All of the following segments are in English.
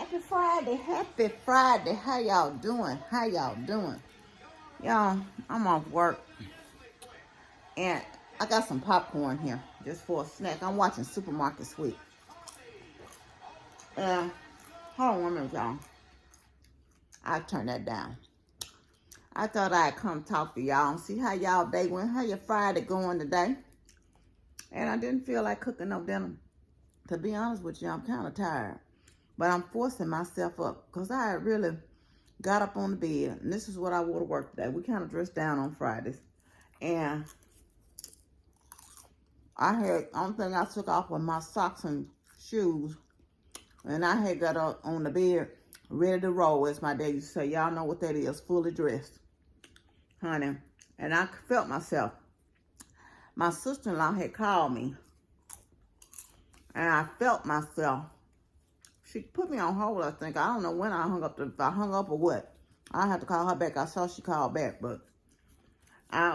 Happy Friday, happy Friday. How y'all doing? How y'all doing? Y'all, I'm off work and I got some popcorn here just for a snack. I'm watching Supermarket Sweep. Hold on 1 minute, y'all. I'll turn that down. I thought I'd come talk to y'all and see how y'all day went, how your Friday going today. And I didn't feel like cooking no dinner. To be honest with you, I'm kind of tired. But I'm forcing myself up because I really got up on the bed. And this is what I wore to work today. We kind of dressed down on Fridays. And only thing I took off was my socks and shoes. And I had got up on the bed, ready to roll, as my dad used to say. Y'all know what that is, fully dressed, honey. And I felt myself. My sister-in-law had called me. And I felt myself. She put me on hold, I think. I don't know when I hung up, if I hung up or what. I had to call her back. I saw she called back, but I,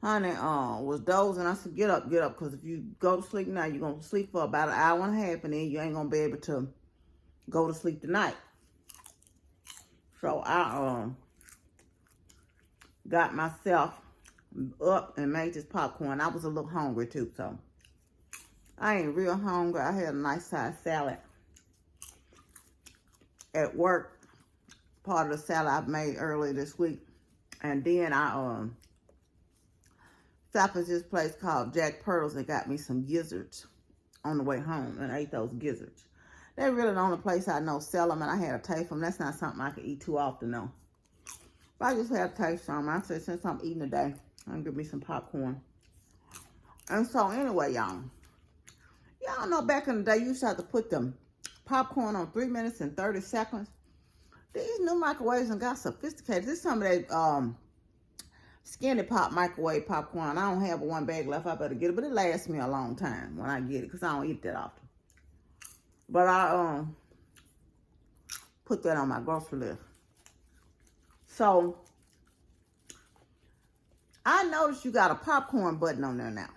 honey, was dozing. I said, get up, because if you go to sleep now, you're going to sleep for about an hour and a half, and then you ain't going to be able to go to sleep tonight. So I, got myself up and made this popcorn. I was a little hungry, too, so I ain't real hungry. I had a nice size salad at work. Part of the salad I made earlier this week. And then I stopped at this place called Jack Pearl's and got me some gizzards on the way home and ate those gizzards. They're really the only place I know sell them, and I had a taste of them. That's not something I can eat too often, though. But I just had a taste of them. I said, since I'm eating today, I'm going to give me some popcorn. And so anyway, y'all know back in the day, you used to have to put them popcorn on 3 minutes and 30 seconds. These new microwaves and got sophisticated. This is some of that Skinny Pop microwave popcorn. I don't have one bag left. I better get it, but it lasts me a long time when I get it because I don't eat that often. But I put that on my grocery list. So I noticed you got a popcorn button on there now.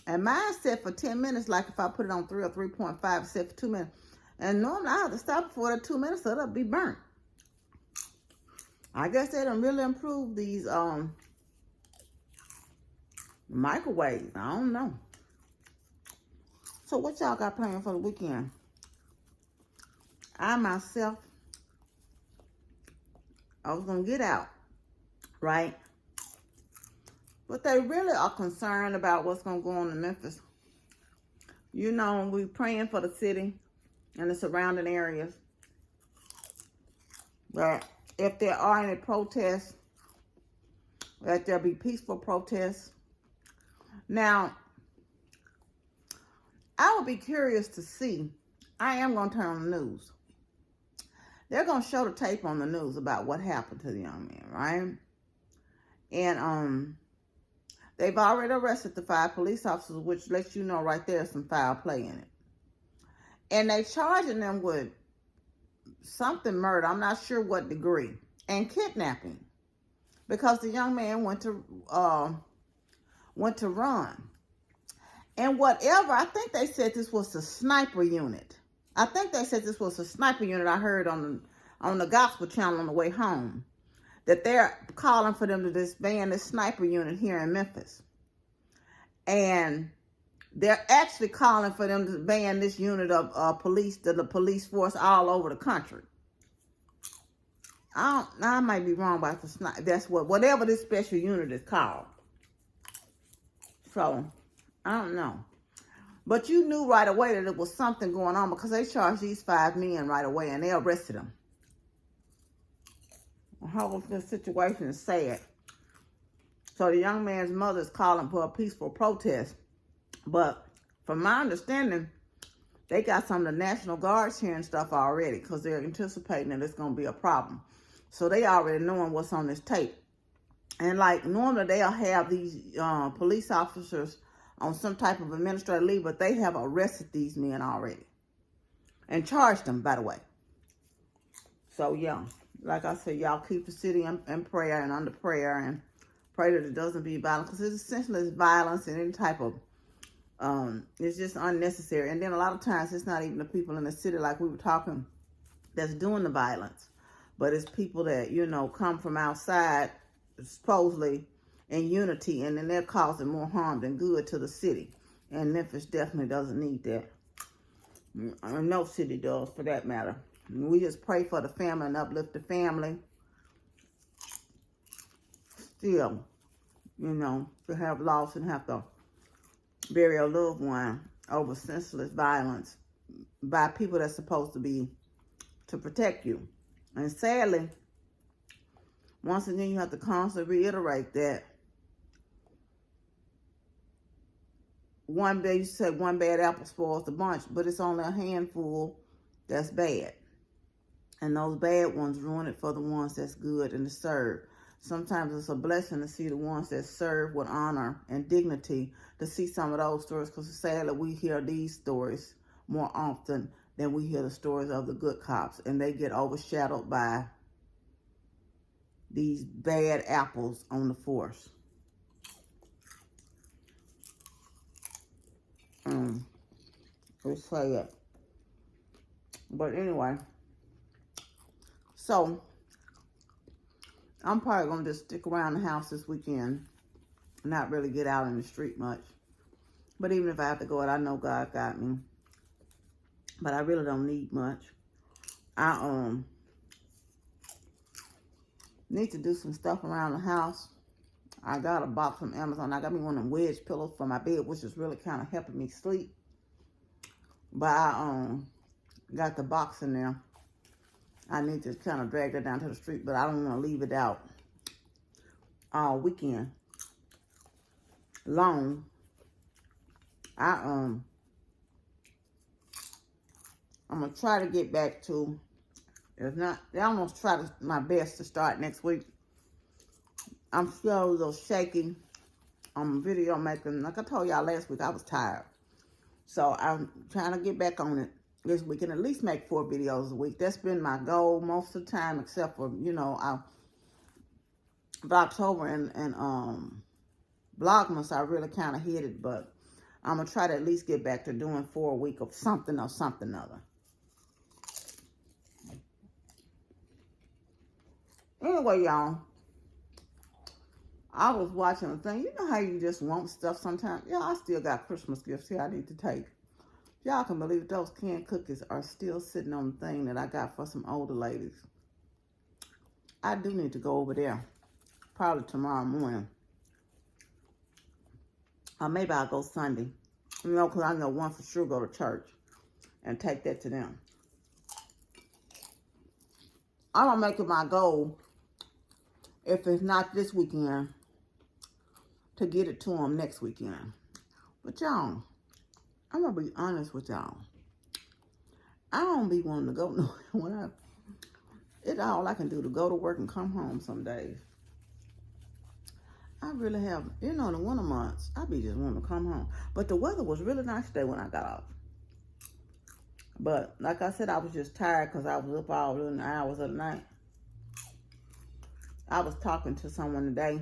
And mine set for 10 minutes, like if I put it on 3 or 3.5, it's set for 2 minutes. And normally I have to stop before that 2 minutes so it'll be burnt. I guess they done really improved these microwaves. I don't know. So what y'all got planned for the weekend? I myself, I was going to get out, right? But they really are concerned about what's going to go on in Memphis. You know, we're praying for the city and the surrounding areas. But if there are any protests, that there'll be peaceful protests. Now, I would be curious to see. I am going to turn on the news. They're going to show the tape on the news about what happened to the young man, right? And they've already arrested the 5 police officers, which lets you know right there some foul play in it. And they charging them with something murder. I'm not sure what degree. And kidnapping. Because the young man went to run. And whatever, I think they said this was a sniper unit. I think they said this was a sniper unit I heard on the gospel channel on the way home. That they're calling for them to disband this sniper unit here in Memphis. And they're actually calling for them to ban this unit of police, the police force all over the country. I might be wrong about the sniper. That's whatever this special unit is called. So, I don't know. But you knew right away that it was something going on because they charged these 5 men right away and they arrested them. The whole situation is sad. So the young man's mother is calling for a peaceful protest. But from my understanding, they got some of the National Guards here and stuff already because they're anticipating that it's going to be a problem. So they already knowing what's on this tape. And like normally they'll have these police officers on some type of administrative leave, but they have arrested these men already. And charged them, by the way. So yeah, like I said, y'all keep the city in prayer and under prayer and pray that it doesn't be violent. Because it essentially is violence and any type of It's just unnecessary. And then a lot of times it's not even the people in the city like we were talking that's doing the violence, but it's people that, you know, come from outside supposedly in unity, and then they're causing more harm than good to the city. And Memphis definitely doesn't need that. No city does, for that matter. We just pray for the family and uplift the family. Still, you know, to have lost and have to bury a loved one over senseless violence by people that's supposed to be to protect you. And sadly, once again, you have to constantly reiterate that you said one bad apple spoils the bunch, but it's only a handful that's bad. And those bad ones ruin it for the ones that's good and to serve. Sometimes it's a blessing to see the ones that serve with honor and dignity, to see some of those stories, because sadly we hear these stories more often than we hear the stories of the good cops, and they get overshadowed by these bad apples on the force. Let's say it. But anyway, so I'm probably going to just stick around the house this weekend, not really get out in the street much. But even if I have to go out, I know God got me. But I really don't need much. I need to do some stuff around the house. I got a box from Amazon. I got me one of them wedge pillows for my bed, which is really kind of helping me sleep. But I got the box in there. I need to kind of drag that down to the street, but I don't want to leave it out all weekend long. I'm gonna try to get back to, if not, I'm gonna try my best to start next week. I'm still a little shaky. I'm video making. Like I told y'all last week, I was tired. So I'm trying to get back on it this week and at least make 4 videos a week. That's been my goal most of the time, except for, you know, October and Vlogmas, I really kind of hit it, but I'm gonna try to at least get back to doing 4 a week of something or something other. Anyway, y'all, I was watching a thing. You know how you just want stuff sometimes? Yeah, I still got Christmas gifts here I need to take. Y'all can believe it, those canned cookies are still sitting on the thing that I got for some older ladies. I do need to go over there, probably tomorrow morning. Or maybe I'll go Sunday. You know, because I know one for sure go to church and take that to them. I'm going to make it my goal, if it's not this weekend, to get it to them next weekend. But y'all, I'm going to be honest with y'all. I don't be wanting to go nowhere. It's all I can do to go to work and come home some days. I really have, you know, in the winter months, I be just wanting to come home. But the weather was really nice today when I got off. But like I said, I was just tired because I was up all in the hours of the night. I was talking to someone today,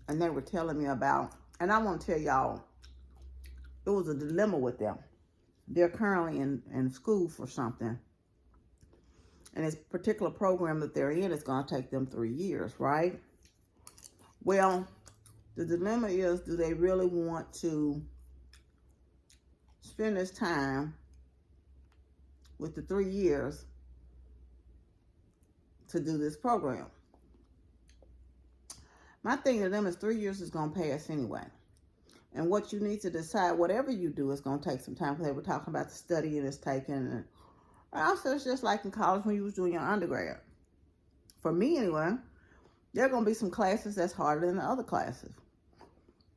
and they were telling me about, and I want to tell y'all, it was a dilemma with them. They're currently in school for something. And this particular program that they're in is going to take them 3 years, right? Well, the dilemma is, do they really want to spend this time with the 3 years to do this program? My thing to them is 3 years is going to pass anyway. And what you need to decide, whatever you do, is going to take some time. Because they were talking about the studying it's taking. And also, it's just like in college when you was doing your undergrad. For me, anyway, there are going to be some classes that's harder than the other classes.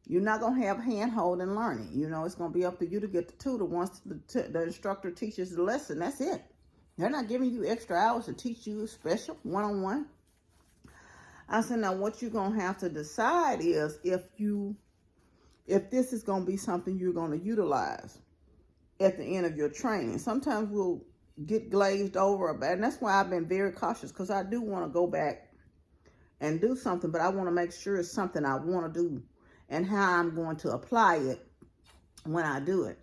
You're not going to have hand-holding learning. You know, it's going to be up to you to get the tutor once the instructor teaches the lesson. That's it. They're not giving you extra hours to teach you special, one-on-one. I said, now what you're going to have to decide is if this is going to be something you're going to utilize at the end of your training. Sometimes we'll get glazed over about it, and that's why I've been very cautious, because I do want to go back and do something, but I want to make sure it's something I want to do and how I'm going to apply it when I do it.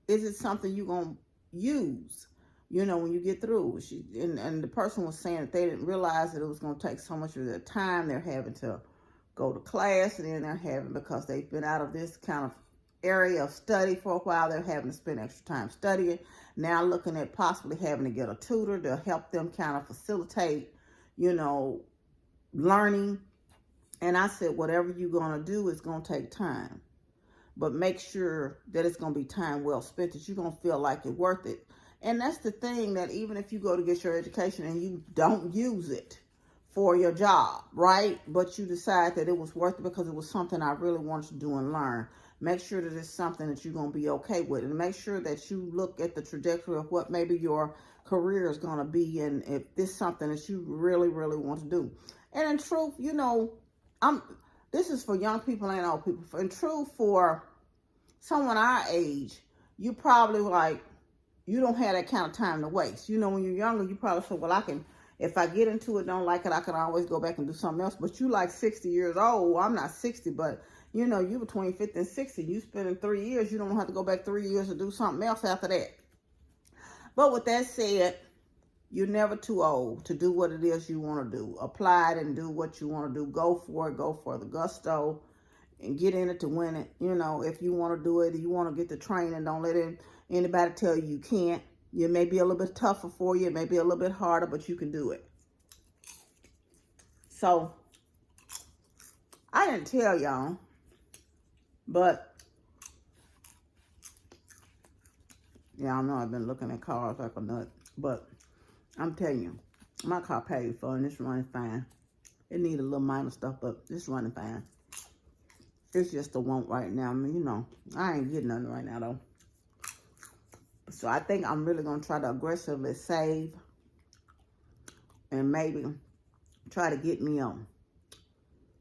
Is it something you're going to use, when you get through? And the person was saying that they didn't realize that it was going to take so much of their time. They're having to go to class, and then they're having, because they've been out of this kind of area of study for a while, they're having to spend extra time studying. Now looking at possibly having to get a tutor to help them kind of facilitate, learning. And I said, whatever you're going to do is going to take time. But make sure that it's going to be time well spent, that you're going to feel like it's worth it. And that's the thing, that even if you go to get your education and you don't use it for your job, right? But you decide that it was worth it because it was something I really wanted to do and learn. Make sure that it's something that you're going to be okay with. And make sure that you look at the trajectory of what maybe your career is going to be, and if this is something that you really, really want to do. And in truth, this is for young people and old people. In truth, for someone our age, you probably you don't have that kind of time to waste. When you're younger, you probably say, well, if I get into it, don't like it, I can always go back and do something else. But you 60 years old. Well, I'm not 60, but you between 50 and 60. You spending 3 years, you don't have to go back 3 years to do something else after that. But with that said, you're never too old to do what it is you want to do. Apply it and do what you want to do. Go for it. Go for the gusto and get in it to win it. If you want to do it, you want to get the training, don't let anybody tell you can't. It may be a little bit tougher for you. It may be a little bit harder, but you can do it. So, I didn't tell y'all, but y'all know I've been looking at cars like a nut. But I'm telling you, my car paid for, and it's running fine. It needs a little minor stuff, but it's running fine. It's just a want right now. I ain't getting nothing right now, though. So I think I'm really going to try to aggressively save and maybe try to get me a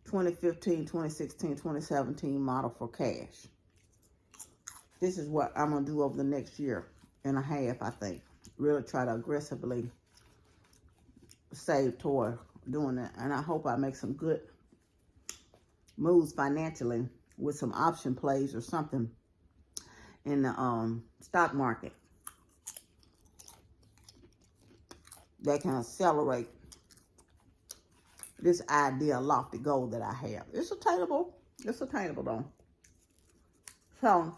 2015, 2016, 2017 model for cash. This is what I'm going to do over the next year and a half, I think. Really try to aggressively save toward doing that. And I hope I make some good moves financially with some option plays or something in the stock market that can accelerate this idea, lofty goal that I have. It's attainable. It's attainable, though. So,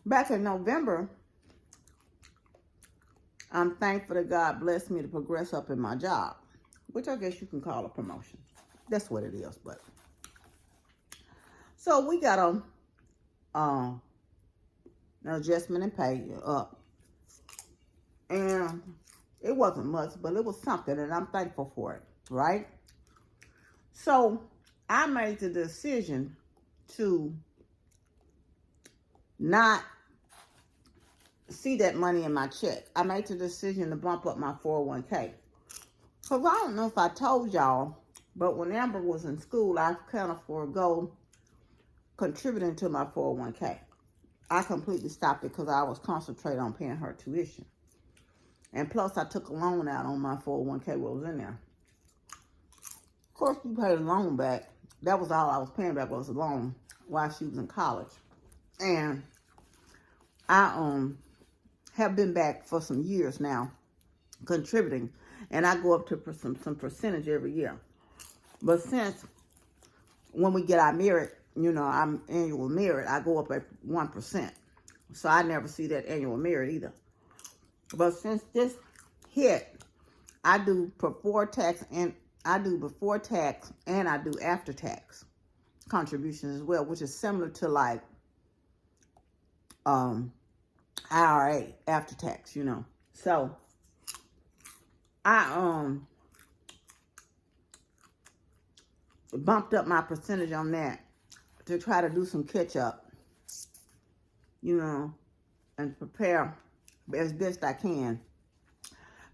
back in November, I'm thankful that God blessed me to progress up in my job, which I guess you can call a promotion. That's what it is, but. So, we got an adjustment in pay up. And it wasn't much, but it was something, and I'm thankful for it, right? So, I made the decision to not see that money in my check. I made the decision to bump up my 401k. Because I don't know if I told y'all, but when Amber was in school, I kind of forego contributing to my 401k. I completely stopped it because I was concentrating on paying her tuition. And plus, I took a loan out on my 401k what was in there. Of course, we paid the loan back. That was all I was paying back was a loan while she was in college. And I have been back for some years now contributing. And I go up to some percentage every year. But since when we get our merit, I'm annual merit, I go up at 1%. So I never see that annual merit either. But since this hit, I do before tax and I do after tax contributions as well, which is similar to like IRA after tax, So I bumped up my percentage on that to try to do some catch up, and prepare as best I can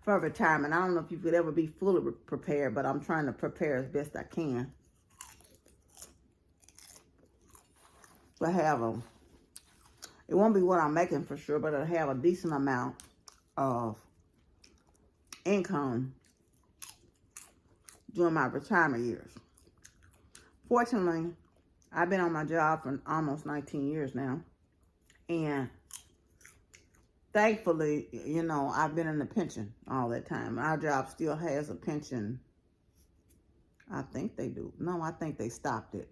for retirement. I don't know if you could ever be fully prepared, but I'm trying to prepare as best I can to have it won't be what I'm making for sure, but it'll have a decent amount of income during my retirement years. Fortunately, I've been on my job for almost 19 years now. And thankfully, you know, I've been in the pension all that time. Our job still has a pension. I think they do. No, I think they stopped it.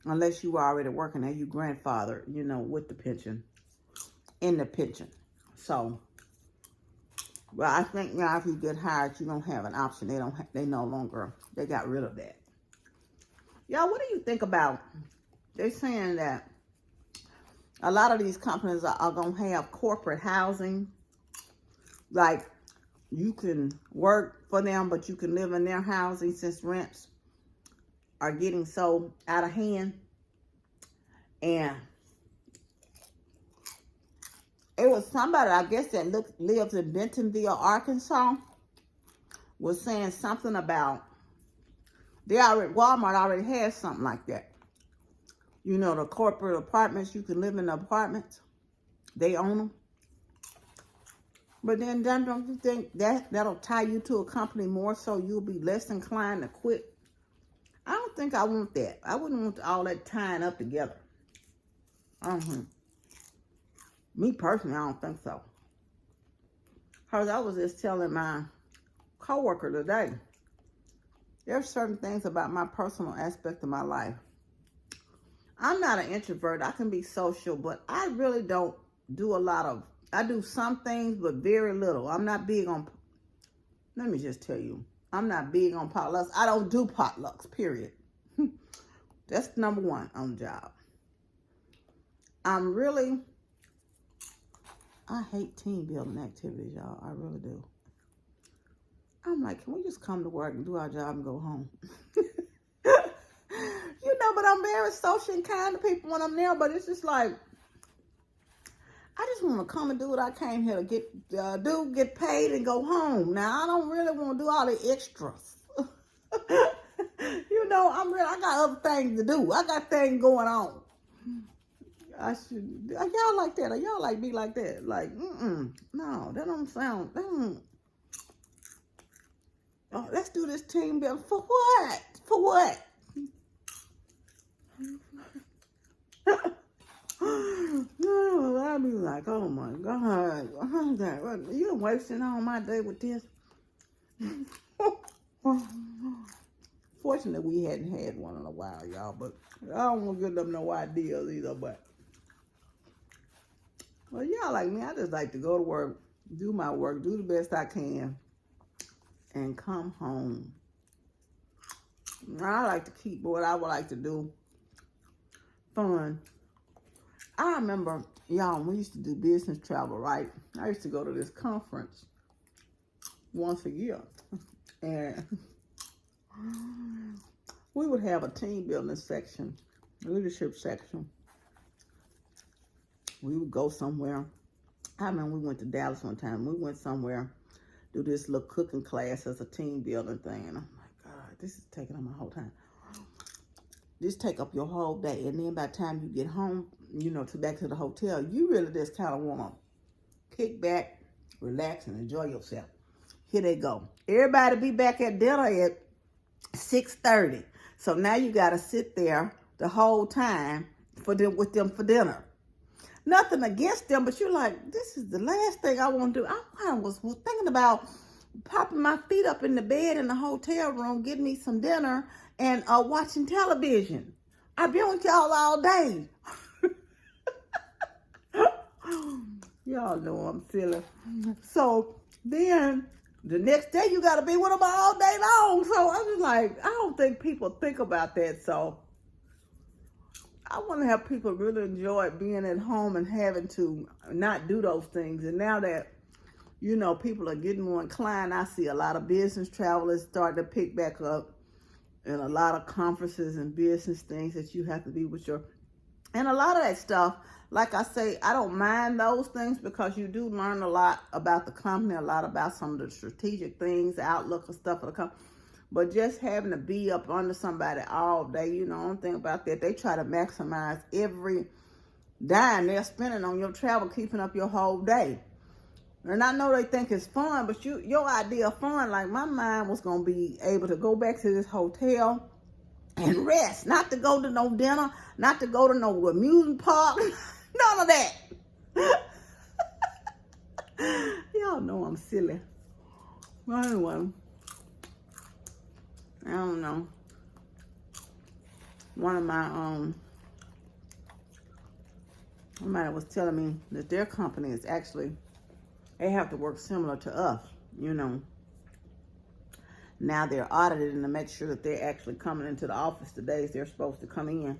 Unless you were already working there, you grandfather, you know, with the pension, in the pension. So, well, I think now if you get hired, you don't have an option. They no longer, they got rid of that. Y'all, what do you think about, they're saying that a lot of these companies are going to have corporate housing. Like, you can work for them, but you can live in their housing since rents are getting so out of hand. And it was somebody, I guess, that lives in Bentonville, Arkansas, was saying something about Walmart already has something like that. You know, the corporate apartments, you can live in the apartments. They own them. But then don't you think that'll tie you to a company more so you'll be less inclined to quit? I don't think I want that. I wouldn't want all that tying up together. Me personally, I don't think so. Because I was just telling my coworker today, there's certain things about my personal aspect of my life. I'm not an introvert. I can be social, but I really don't do a lot of, I do some things, but very little. I'm not big on, let me just tell you, I'm not big on potlucks. I don't do potlucks, period. That's number one on the job. I hate team building activities, y'all. I really do. I'm like, can we just come to work and do our job and go home? You know, but I'm very social and kind to people when I'm there, but it's just like, I just want to come and do what I came here to get paid and go home. Now, I don't really want to do all the extras. You know, I got other things to do. I got things going on. Y'all like that? Or y'all like me like that? Like, no, that don't sound, oh, let's do this team building. For what? For what? No, I'd be like, oh my God, you're wasting all my day with this. Fortunately, we hadn't had one in a while, y'all, but I don't want to give them no ideas either, but well, y'all like me, I just like to go to work, do my work, do the best I can, and come home. I like to keep what I would like to do fun. I remember, y'all, we used to do business travel, right? I used to go to this conference once a year, and we would have a team building section, leadership section. We would go somewhere. I remember we went to Dallas one time. We went somewhere, do this little cooking class as a team building thing. And I'm like, God, this is taking up my whole time. This take up your whole day. And then by the time you get home, you know, back to the hotel, you really just kind of want to kick back, relax, and enjoy yourself. Here they go. Everybody be back at dinner at 6:30. So now you got to sit there the whole time with them for dinner. Nothing against them, but you're like, this is the last thing I want to do. I was thinking about popping my feet up in the bed in the hotel room, getting me some dinner, and watching television. I've been with y'all all day. Y'all know I'm silly. So then the next day you got to be with them all day long. So I'm just like, I don't think people think about that. So I want to have people really enjoy being at home and having to not do those things. And now that, you know, people are getting more inclined, I see a lot of business travelers starting to pick back up, and a lot of conferences and business things that you have to be with and a lot of that stuff, like I say, I don't mind those things because you do learn a lot about the company, a lot about some of the strategic things, outlook and stuff for the company. But just having to be up under somebody all day, you know, one thing about that, they try to maximize every dime they're spending on your travel, keeping up your whole day. And I know they think it's fun, but your idea of fun, like my mind was going to be able to go back to this hotel and rest. Not to go to no dinner, not to go to no amusement park, none of that. Y'all know I'm silly. Well, anyway, I don't know. One of my somebody was telling me that their company is actually, they have to work similar to us, you know. Now they're audited and to make sure that they're actually coming into the office the days they're supposed to come in.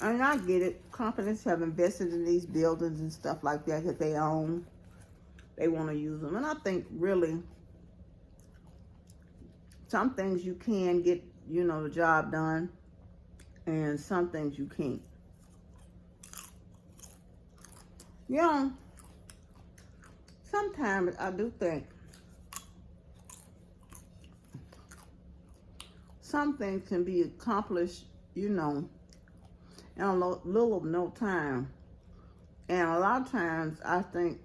And I get it. Companies have invested in these buildings and stuff like that they own. They want to use them. And I think really some things you can get, you know, the job done. And some things you can't. You know, sometimes I do think some things can be accomplished, you know, in a little of no time. And a lot of times I think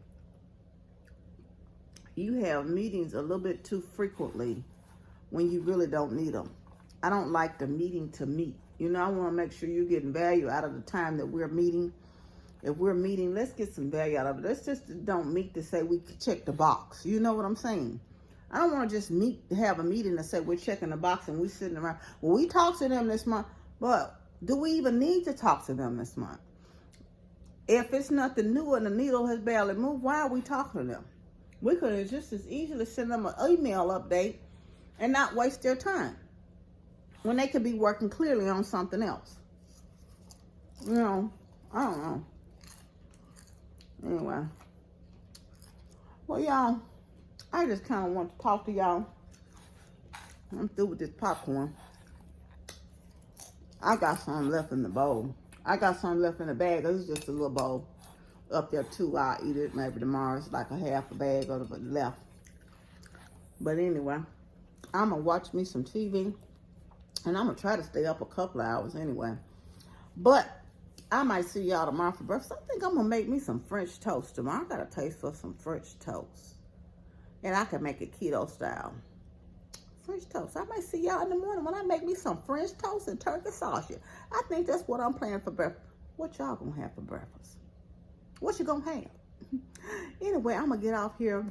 you have meetings a little bit too frequently when you really don't need them. I don't like the meeting to meet. You know, I want to make sure you're getting value out of the time that we're meeting. If we're meeting, let's get some value out of it. Let's just don't meet to say we check the box. You know what I'm saying? I don't want to just have a meeting to say we're checking the box and we're sitting around. Well, we talked to them this month, but do we even need to talk to them this month? If it's nothing new and the needle has barely moved, why are we talking to them? We could have just as easily send them an email update and not waste their time when they could be working clearly on something else. You know, I don't know. Anyway. Well, y'all, I just kind of want to talk to y'all. I'm through with this popcorn. I got some left in the bowl. I got some left in the bag. It's just a little bowl up there too. I'll eat it maybe tomorrow. It's like a half a bag of it left. But anyway, I'm going to watch me some TV. And I'm going to try to stay up a couple of hours anyway. But I might see y'all tomorrow for breakfast. I think I'm going to make me some French toast tomorrow. I got a taste for some French toast. And I can make it keto style. French toast. I might see y'all in the morning when I make me some French toast and turkey sausage. I think that's what I'm planning for breakfast. What y'all going to have for breakfast? What you going to have? Anyway, I'm going to get off here.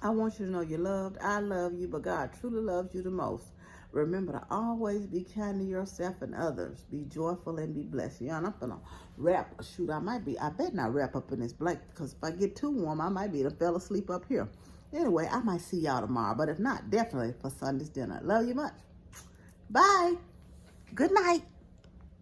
I want you to know you're loved. I love you, but God truly loves you the most. Remember to always be kind to yourself and others. Be joyful and be blessed. Y'all, I'm gonna wrap. Shoot, I bet not wrap up in this blanket because if I get too warm, I might be to fell asleep up here. Anyway, I might see y'all tomorrow, but if not, definitely for Sunday's dinner. Love you much. Bye. Good night.